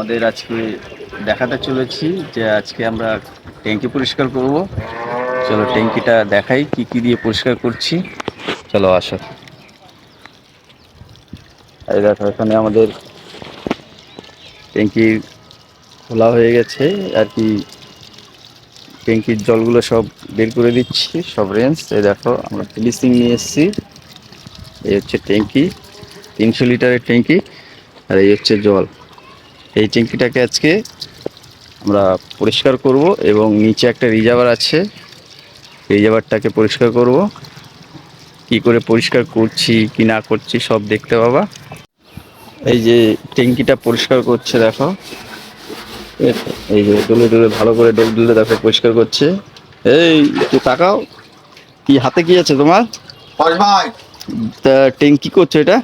তোমাদের আজকে দেখাতে চলেছি যে আজকে আমরা ট্যাঙ্কি পরিষ্কার করব। চলো ট্যাঙ্কিটা দেখাই কি কি দিয়ে পরিষ্কার করছি। চলো আসো। এই দেখো এখানে আমাদের ট্যাঙ্কি খোলা হয়ে গেছে আর কি। ট্যাঙ্কির জলগুলো সব বের করে দিচ্ছি, সব রেঞ্জ। এই দেখো আমরা ব্লিচিং নিয়ে এসেছি। এই হচ্ছে ট্যাঙ্কি, 300 লিটারের ট্যাঙ্কি। আর এই হচ্ছে জল। এই ট্যাঙ্কিটাকে আজকে আমরা পরিষ্কার করব এবং নিচে একটা রিজার্ভার আছে, রিজার্ভারটাকে পরিষ্কার করব। কি করে পরিষ্কার করছি কি না করছি সব দেখতে পাবা। এই যে ট্যাঙ্কিটা পরিষ্কার করছে দেখো, এই যে ডলে ডলে ভালো করে ডলে ডলে দেখো পরিষ্কার করছে। এই একটু তাকাও, কি হাতে কি আছে তোমার? ভাই তা ট্যাঙ্কি করছো এটা?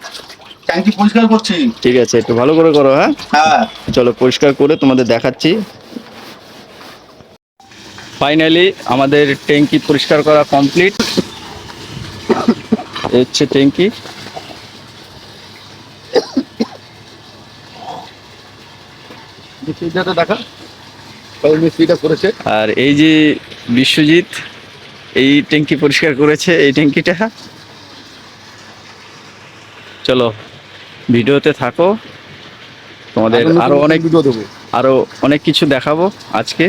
ট্যাঙ্কি পরিষ্কার করছি। ঠিক আছে, একটু ভালো করে করো। হ্যাঁ হ্যাঁ, চলো পরিষ্কার করে তোমাদের দেখাচ্ছি। ফাইনালি আমাদের ট্যাঙ্কি পরিষ্কার করা কমপ্লিট। এই হচ্ছে ট্যাঙ্কি। মিস্ত্রিটা দেখা, ওই মিস্ত্রিটা করেছে। আর এই যে বিশ্বজিৎ এই ট্যাঙ্কি পরিষ্কার করেছে, এই ট্যাঙ্কিটা। চলো ভিডিওতে থাকো, তোমাদের আরো অনেক ভিডিও দেবো। আরো অনেক কিছু দেখাবো আজকে।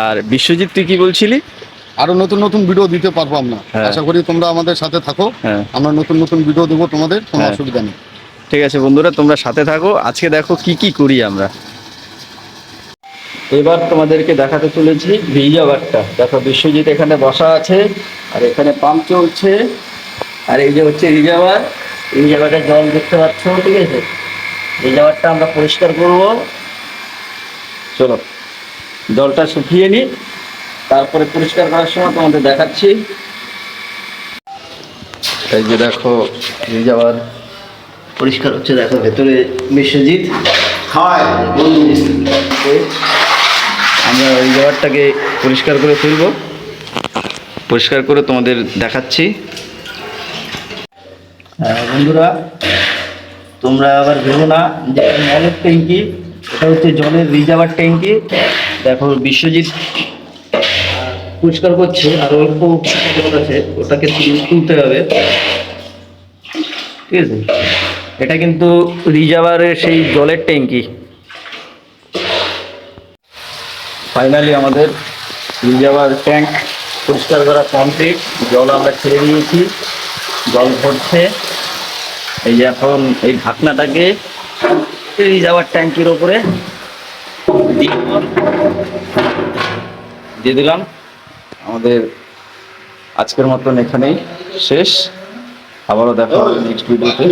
আর বিশ্বজিৎ তুই কি বলছিলি? আরো নতুন নতুন ভিডিও দিতে পারবো আমরা। হ্যাঁ। আশা করি তোমরা আমাদের সাথে থাকো। হ্যাঁ আমরা নতুন নতুন ভিডিও দেবো তোমাদের, কোনো হ্যাঁ। অসুবিধা নেই। ঠিক আছে বন্ধুরা, তোমরা সাথে থাকো। আজকে দেখো কি কি করি আমরা। এবার তোমাদেরকে দেখাতে চলেছি রিজার্ভারটা। দেখো বিশ্বজিৎ এখানে বসা আছে আর এখানে পাম্প চলছে। আর এই যে হচ্ছে রিজার্ভার, রিজার্ভারে জল দেখতে পাচ্ছ। ঠিক আছে, রিজার্ভারটা আমরা পরিষ্কার করব। চলো জলটা শুকিয়ে নিই, তারপরে পরিষ্কার করার সময় তোমাদের দেখাচ্ছি। এই যে দেখো রিজার্ভার পরিষ্কার হচ্ছে। দেখো ভেতরে বিশ্বজিৎ। হাই, আমরা ওই জায়গাটাকে পরিষ্কার করে তুলব, পরিষ্কার করে তোমাদের দেখাচ্ছি। বন্ধুরা তোমরা আবার ভেবো না যে জলের ট্যাঙ্কি, এটা হচ্ছে জলের রিজার্ভার ট্যাঙ্কি। দেখো বিশ্বজিৎ পরিষ্কার করছে আর অল্প জল আছে, ওটাকে তুলতে হবে। ঠিক আছে, এটা কিন্তু রিজার্ভারের সেই জলের ট্যাঙ্কি। ফাইনালি আমাদের রিজার্ভার ট্যাঙ্ক পরিষ্কার করা কমপ্লিট। জল আমরা ছেড়ে দিয়েছি, জল ভরছে। এই যে এখন এই ঢাকনাটাকে রিজার্ভার ট্যাঙ্কির ওপরে দিয়ে দিলাম। আমাদের আজকের মতন এখানেই শেষ। আবারও দেখা হবে নেক্সট ভিডিওতে।